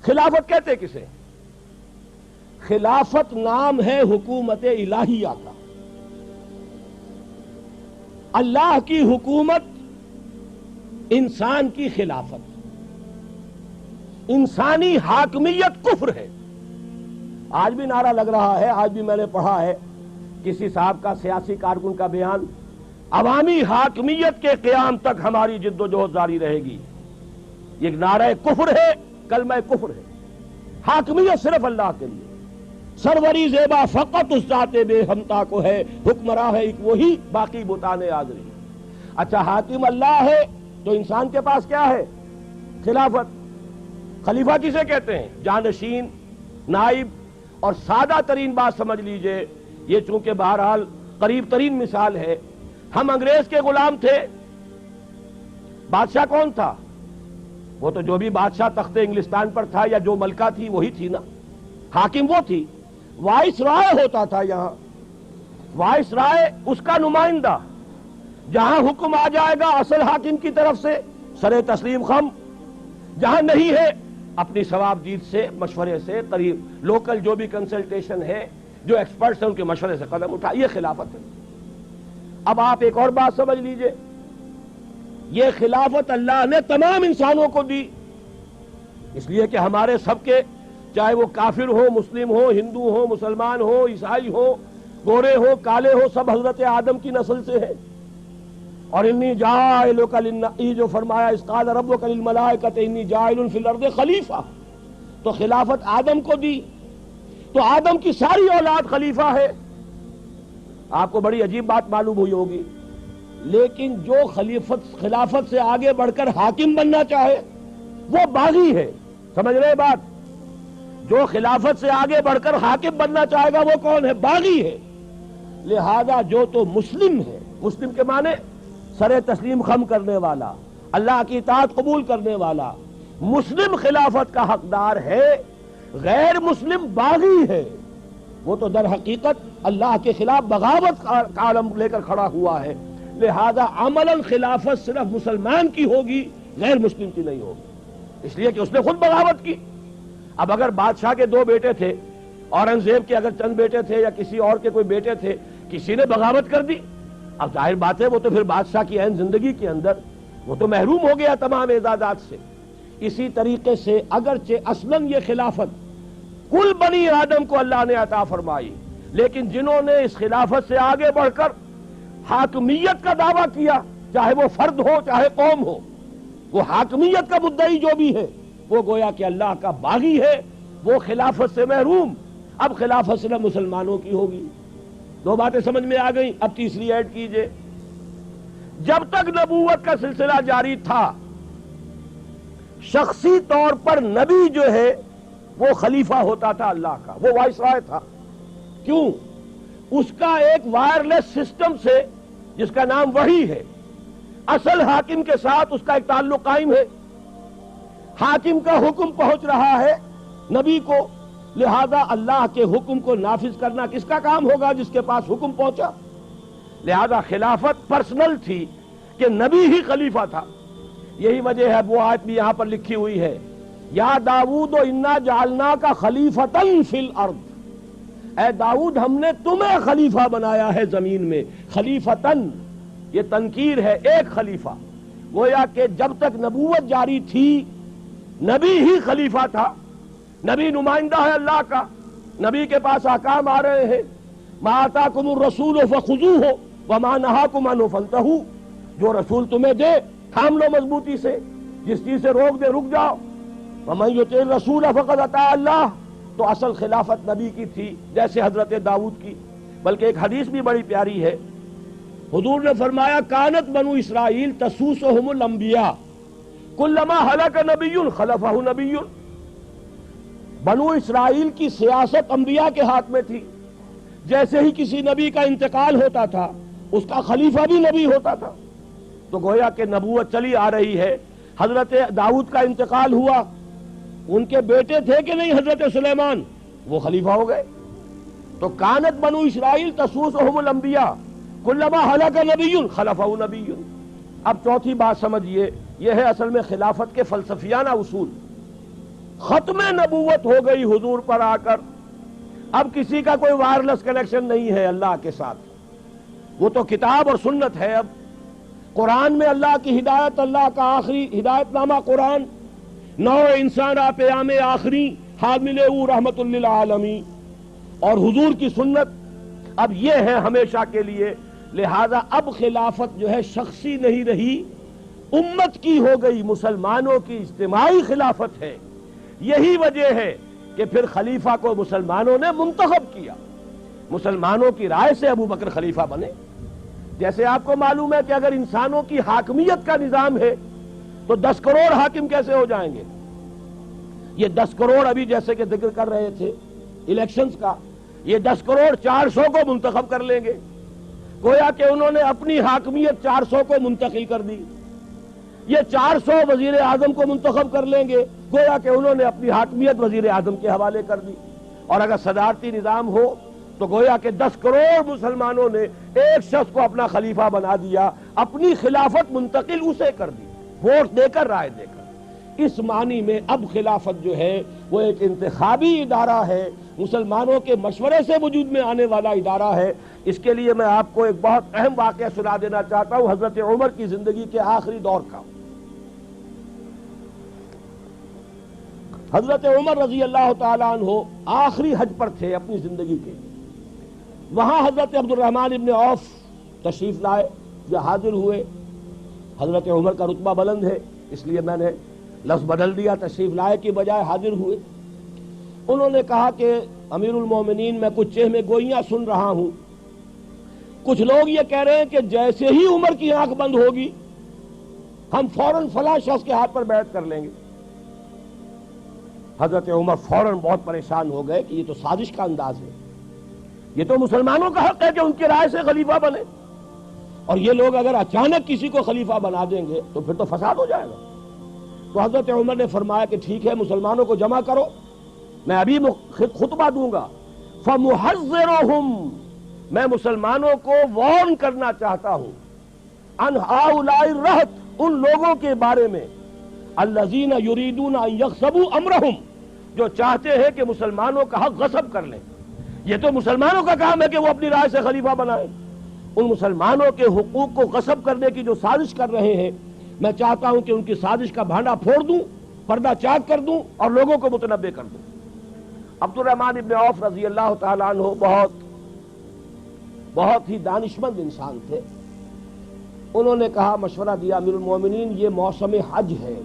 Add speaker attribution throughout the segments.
Speaker 1: خلافت کہتے کسے؟ خلافت نام ہے حکومت الہیہ کا. اللہ کی حکومت، انسان کی خلافت. انسانی حاکمیت کفر ہے. آج بھی نعرہ لگ رہا ہے، آج بھی میں نے پڑھا ہے کسی صاحب کا، سیاسی کارکن کا بیان، عوامی حاکمیت کے قیام تک ہماری جد و جہد جاری رہے گی. یہ نعرہ کفر ہے، کلمہ کفر ہے. حاکمیت صرف اللہ کے لیے. سروری زیبا فقط اس ذات بے ہمتا کو ہے، حکمراں ہے ایک وہی، باقی بتان آزری. اچھا حاکم اللہ ہے تو انسان کے پاس کیا ہے؟ خلافت. خلیفہ کسے کہتے ہیں؟ جانشین، نائب. اور سادہ ترین بات سمجھ لیجئے، یہ چونکہ بہرحال قریب ترین مثال ہے، ہم انگریز کے غلام تھے. بادشاہ کون تھا؟ وہ تو جو بھی بادشاہ تخت انگلستان پر تھا یا جو ملکہ تھی وہی تھی نا. حاکم وہ تھی. وائس رائے ہوتا تھا یہاں. وائس رائے اس کا نمائندہ. جہاں حکم آ جائے گا اصل حاکم کی طرف سے سر تسلیم خم، جہاں نہیں ہے اپنی ثواب دید سے، مشورے سے، قریب لوکل جو بھی کنسلٹیشن ہے، جو ایکسپرٹس ہیں ان کے مشورے سے قدم اٹھا. یہ خلافت ہے. اب آپ ایک اور بات سمجھ لیجئے، یہ خلافت اللہ نے تمام انسانوں کو دی، اس لیے کہ ہمارے سب کے، چاہے وہ کافر ہو، مسلم ہو، ہندو ہو، مسلمان ہو، عیسائی ہو، گورے ہو، کالے ہو، سب حضرت آدم کی نسل سے ہیں. اور انی جاعلک یہ جو فرمایا اذ قال ربک للملائکۃ انی جاعل فی الارض خلیفہ، تو خلافت آدم کو دی. تو آدم کی ساری اولاد خلیفہ ہے. آپ کو بڑی عجیب بات معلوم ہوئی ہوگی، لیکن جو خلافت سے آگے بڑھ کر حاکم بننا چاہے وہ باغی ہے. سمجھ رہے بات؟ جو خلافت سے آگے بڑھ کر حاکم بننا چاہے گا وہ کون ہے؟ باغی ہے. لہذا جو تو مسلم ہے، مسلم کے معنی سر تسلیم خم کرنے والا، اللہ کی اطاعت قبول کرنے والا، مسلم خلافت کا حقدار ہے. غیر مسلم باغی ہے. وہ تو در حقیقت اللہ کے خلاف بغاوت کا علم لے کر کھڑا ہوا ہے. لہذا عملاً خلافت صرف مسلمان کی ہوگی، غیر مسلم کی نہیں ہوگی، اس لیے کہ اس نے خود بغاوت کی. اب اگر بادشاہ کے 2 بیٹے تھے، اورنگزیب کے اگر چند بیٹے تھے یا کسی اور کے کوئی بیٹے تھے، کسی نے بغاوت کر دی، اب ظاہر بات ہے وہ تو پھر بادشاہ کی عین زندگی کے اندر وہ تو محروم ہو گیا تمام اعزازات سے. اسی طریقے سے اگرچہ اصلاً یہ خلافت کل بنی آدم کو اللہ نے عطا فرمائی، لیکن جنہوں نے اس خلافت سے آگے بڑھ کر حاکمیت کا دعویٰ کیا، چاہے وہ فرد ہو چاہے قوم ہو، وہ حاکمیت کا مدعی جو بھی ہے وہ گویا کہ اللہ کا باغی ہے، وہ خلافت سے محروم. اب خلافت صرف مسلمانوں کی ہوگی. 2 باتیں سمجھ میں آ گئیں. اب تیسری ایڈ کیجئے. جب تک نبوت کا سلسلہ جاری تھا، شخصی طور پر نبی جو ہے وہ خلیفہ ہوتا تھا اللہ کا، وہ وائس رائے تھا. کیوں؟ اس کا ایک وائرلیس سسٹم سے جس کا نام وحی ہے، اصل حاکم کے ساتھ اس کا ایک تعلق قائم ہے. حاکم کا حکم پہنچ رہا ہے نبی کو، لہذا اللہ کے حکم کو نافذ کرنا کس کا کام ہوگا؟ جس کے پاس حکم پہنچا. لہذا خلافت پرسنل تھی کہ نبی ہی خلیفہ تھا. یہی وجہ ہے وہ آیت بھی یہاں پر لکھی ہوئی ہے، یا داؤد انا جعلناک خلیفۃ فی الارض. اے داؤد ہم نے تمہیں خلیفہ بنایا ہے زمین میں. خلیفتن یہ تنکیر ہے، ایک خلیفہ. گویا کہ جب تک نبوت جاری تھی نبی ہی خلیفہ تھا. نبی نمائندہ ہے اللہ کا، نبی کے پاس احکام آ رہے ہیں. ما آتاکم الرسول فخذوہ وما نہاکم عنہ فانتہوا. جو رسول تمہیں دے تھام لو مضبوطی سے، جس چیز سے روک دے رک جاؤ. ومن یطع الرسول فقد اطاع اللہ. تو اصل خلافت نبی کی تھی جیسے حضرت داؤد کی. بلکہ ایک حدیث بھی بڑی پیاری ہے، حضور نے فرمایا کانت بنو اسرائیل تسوسہم الانبیاء کلما ہلک نبی خلفہ نبی. بنو اسرائیل کی سیاست انبیاء کے ہاتھ میں تھی. جیسے ہی کسی نبی کا انتقال ہوتا تھا اس کا خلیفہ بھی نبی ہوتا تھا. تو گویا کہ نبوت چلی آ رہی ہے. حضرت داؤد کا انتقال ہوا، ان کے بیٹے تھے کہ نہیں حضرت سلیمان، وہ خلیفہ ہو گئے. تو کانت بنو اسرائیل تسوسہم الانبیاء کلما ہلک نبی خلفہ نبی. اب چوتھی بات سمجھیے، یہ ہے اصل میں خلافت کے فلسفیانہ اصول. ختم نبوت ہو گئی حضور پر آ کر. اب کسی کا کوئی وائرلیس کنیکشن نہیں ہے اللہ کے ساتھ, وہ تو کتاب اور سنت ہے. اب قرآن میں اللہ کی ہدایت, اللہ کا آخری ہدایت نامہ قرآن, نو انسان پیام آخری حامل او رحمت للعالمین, اور حضور کی سنت اب یہ ہے ہمیشہ کے لیے. لہذا اب خلافت جو ہے شخصی نہیں رہی, امت کی ہو گئی, مسلمانوں کی اجتماعی خلافت ہے. یہی وجہ ہے کہ پھر خلیفہ کو مسلمانوں نے منتخب کیا, مسلمانوں کی رائے سے ابو بکر خلیفہ بنے. جیسے آپ کو معلوم ہے کہ اگر انسانوں کی حاکمیت کا نظام ہے تو 10 کروڑ حاکم کیسے ہو جائیں گے؟ یہ 10 کروڑ ابھی جیسے کہ ذکر کر رہے تھے الیکشنز کا, یہ 10 کروڑ 400 کو منتخب کر لیں گے. گویا کہ انہوں نے اپنی حاکمیت 400 کو منتقل کر دی. یہ 400 وزیر اعظم کو منتخب کر لیں گے, گویا کہ انہوں نے اپنی حاکمیت وزیر اعظم کے حوالے کر دی. اور اگر صدارتی نظام ہو تو گویا کہ 10 کروڑ مسلمانوں نے ایک شخص کو اپنا خلیفہ بنا دیا, اپنی خلافت منتقل اسے کر دی, ووٹ دے کر, رائے دے کر. اس معنی میں اب خلافت جو ہے وہ ایک انتخابی ادارہ ہے, مسلمانوں کے مشورے سے وجود میں آنے والا ادارہ ہے. اس کے لیے میں آپ کو ایک بہت اہم واقعہ سنا دینا چاہتا ہوں حضرت عمر کی زندگی کے آخری دور کا. حضرت عمر رضی اللہ تعالیٰ عنہ آخری حج پر تھے اپنی زندگی کے. وہاں حضرت عبد الرحمن ابن عوف تشریف لائے, جو حاضر ہوئے. حضرت عمر کا رتبہ بلند ہے اس لیے میں نے لفظ بدل دیا, تشریف لائے کی بجائے حاضر ہوئے. انہوں نے کہا کہ امیر المومنین میں کچھ چہمے گوئیاں سن رہا ہوں, کچھ لوگ یہ کہہ رہے ہیں کہ جیسے ہی عمر کی آنکھ بند ہوگی ہم فوراً فلاں شخص کے ہاتھ پر بیعت کر لیں گے. حضرت عمر فوراً بہت پریشان ہو گئے کہ یہ تو سازش کا انداز ہے, یہ تو مسلمانوں کا حق ہے کہ ان کی رائے سے خلیفہ بنے, اور یہ لوگ اگر اچانک کسی کو خلیفہ بنا دیں گے تو پھر تو فساد ہو جائے گا. تو حضرت عمر نے فرمایا کہ ٹھیک ہے, مسلمانوں کو جمع کرو, میں ابھی خطبہ دوں گا. فَمُحَذِّرُهُمْ, میں مسلمانوں کو وارن کرنا چاہتا ہوں, ان ہؤلاء الرہط, ان لوگوں کے بارے میں, الذین یریدون ان یغصبوا امرہم, جو چاہتے ہیں کہ مسلمانوں کا حق غصب کر لیں. یہ تو مسلمانوں کا کام ہے کہ وہ اپنی رائے سے خلیفہ بنائیں. ان مسلمانوں کے حقوق کو غصب کرنے کی جو سازش کر رہے ہیں, میں چاہتا ہوں کہ ان کی سازش کا بھانڈا پھوڑ دوں, پردہ چاک کر دوں اور لوگوں کو متنبع کر دوں. عبد الرحمن ابن عوف رضی اللہ تعالیٰ عنہ بہت ہی دانشمند انسان تھے. انہوں نے کہا, مشورہ دیا, امیر المومنین یہ موسم حج ہے,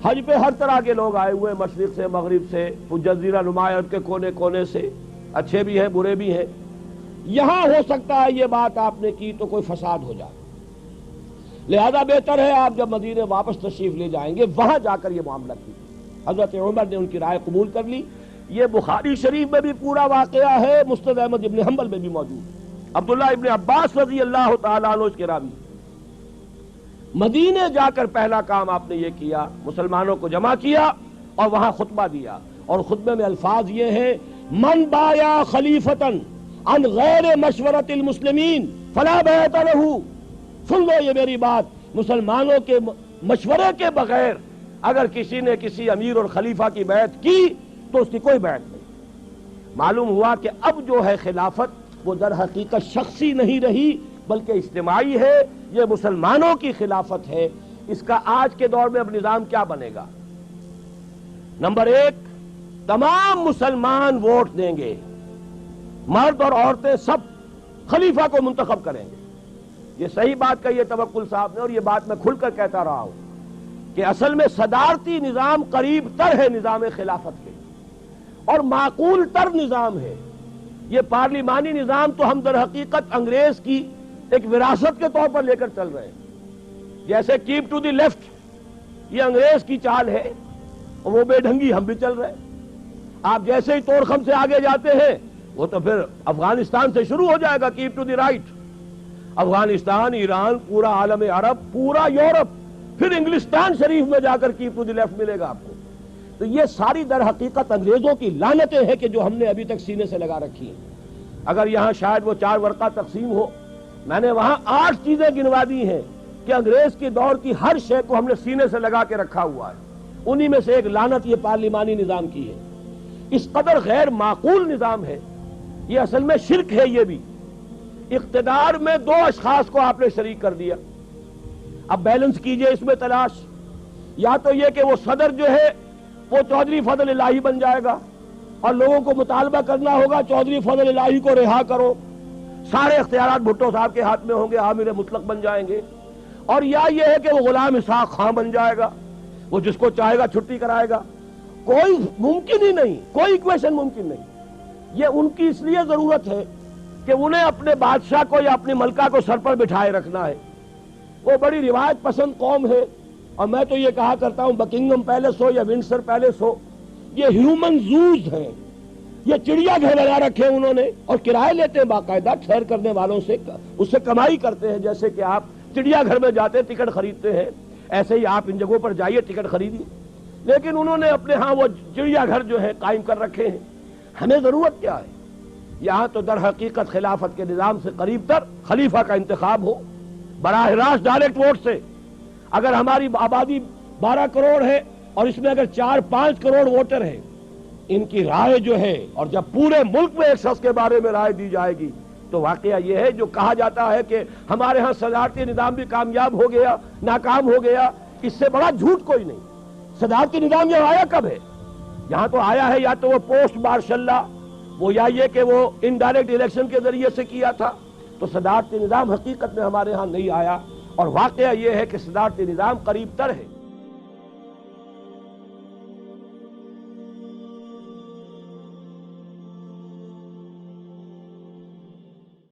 Speaker 1: حج پہ ہر طرح کے لوگ آئے ہوئے, مشرق سے, مغرب سے, جزیرہ نما کے کونے کونے سے, اچھے بھی ہیں برے بھی ہیں. یہاں ہو سکتا ہے یہ بات آپ نے کی تو کوئی فساد ہو جائے, لہذا بہتر ہے آپ جب مدینے واپس تشریف لے جائیں گے وہاں جا کر یہ معاملہ کیجیے. حضرت عمر نے ان کی رائے قبول کر لی. یہ بخاری شریف میں بھی پورا واقعہ ہے, مسند احمد ابن حنبل میں بھی موجود. عبداللہ ابن عباس رضی اللہ تعالیٰ عنہ اس کے راوی. مدینے جا کر پہلا کام آپ نے یہ کیا, مسلمانوں کو جمع کیا اور وہاں خطبہ دیا, اور خطبے میں الفاظ یہ ہیں, من بایا خلیفتن عن غیر مشورت المسلمین فلا بیعت لہ. سن لو یہ میری بات, مسلمانوں کے مشورے کے بغیر اگر کسی نے کسی امیر اور خلیفہ کی بیعت کی تو اس کی کوئی بیعت نہیں. معلوم ہوا کہ اب جو ہے خلافت وہ در حقیقت شخصی نہیں رہی بلکہ اجتماعی ہے, یہ مسلمانوں کی خلافت ہے. اس کا آج کے دور میں اب نظام کیا بنے گا؟ نمبر 1, تمام مسلمان ووٹ دیں گے, مرد اور عورتیں سب خلیفہ کو منتخب کریں گے. یہ صحیح بات کہی ہے توکل صاحب نے, اور یہ بات میں کھل کر کہتا رہا ہوں کہ اصل میں صدارتی نظام قریب تر ہے نظام خلافت کے, اور معقول تر نظام ہے. یہ پارلیمانی نظام تو ہم در حقیقت انگریز کی ایک وراثت کے طور پر لے کر چل رہے ہیں. جیسے کیپ ٹو دی لیفٹ یہ انگریز کی چال ہے, اور وہ بے ڈھنگی ہم بھی چل رہے ہیں. آپ جیسے ہی توڑ خم سے آگے جاتے ہیں وہ تو پھر افغانستان سے شروع ہو جائے گا keep to the right. Afghanistan, Iran, پورا عالم عرب, پورا یورپ, پھر انگلستان شریف میں جا کر کیپ ٹو دی لیفٹ ملے گا آپ کو. تو یہ ساری در حقیقت انگریزوں کی لعنتیں ہیں کہ جو ہم نے ابھی تک سینے سے لگا رکھی ہیں. اگر یہاں شاید وہ 4 ورقہ تقسیم ہو, میں نے وہاں 8 چیزیں گنوا دی ہیں کہ انگریز کے دور کی ہر شے کو ہم نے سینے سے لگا کے رکھا ہوا ہے. انہی میں سے ایک لعنت یہ پارلیمانی نظام کی ہے. اس قدر غیر معقول نظام ہے یہ، اصل میں شرک ہے یہ بھی. اقتدار میں دو اشخاص کو آپ نے شریک کر دیا. اب بیلنس کیجئے اس میں تلاش. یا تو یہ کہ وہ صدر جو ہے وہ چودھری فضل الہی بن جائے گا اور لوگوں کو مطالبہ کرنا ہوگا چودھری فضل الہی کو رہا کرو، سارے اختیارات بھٹو صاحب کے ہاتھ میں ہوں گے، عامر مطلق بن جائیں گے. اور یا یہ ہے کہ وہ غلام اسحاق خان بن جائے گا، وہ جس کو چاہے گا چھٹی کرائے گا. کوئی ممکن ہی نہیں، کوئی ایکویشن ممکن نہیں. یہ ان کی اس لیے ضرورت ہے کہ انہیں اپنے بادشاہ کو یا اپنی ملکہ کو سر پر بٹھائے رکھنا ہے. وہ بڑی روایت پسند قوم ہے، اور میں تو یہ کہا کرتا ہوں بکنگم پیلس ہو یا ونڈسر پیلس ہو، یہ ہیومن زوز ہیں. یہ چڑیا گھر بنا رکھے انہوں نے، اور کرائے لیتے ہیں باقاعدہ سیر کرنے والوں سے، اس سے کمائی کرتے ہیں. جیسے کہ آپ چڑیا گھر میں جاتے ٹکٹ خریدتے ہیں، ایسے ہی آپ ان جگہوں پر جائیے ٹکٹ خریدیے. لیکن انہوں نے اپنے ہاں وہ چڑیا گھر جو ہے قائم کر رکھے ہیں. ہمیں ضرورت کیا ہے؟ یہاں تو در حقیقت خلافت کے نظام سے قریب تر خلیفہ کا انتخاب ہو براہ راست ڈائریکٹ ووٹ سے. اگر ہماری آبادی 12 کروڑ ہے اور اس میں اگر 4-5 کروڑ ووٹر ہیں، ان کی رائے جو ہے، اور جب پورے ملک میں ایک شخص کے بارے میں رائے دی جائے گی تو واقعہ یہ ہے جو کہا جاتا ہے کہ ہمارے ہاں صدارتی نظام بھی کامیاب ہو گیا، ناکام ہو گیا. اس سے بڑا جھوٹ کوئی نہیں. صدارتی نظام یہ آیا کب ہے؟ یہاں تو آیا ہے یا تو وہ پوسٹ مارشل لا، وہ یا یہ کہ وہ انڈائریکٹ الیکشن کے ذریعے سے کیا تھا. تو صدارتی نظام حقیقت میں ہمارے ہاں نہیں آیا، اور واقعہ یہ ہے کہ صدارتی نظام قریب تر ہے.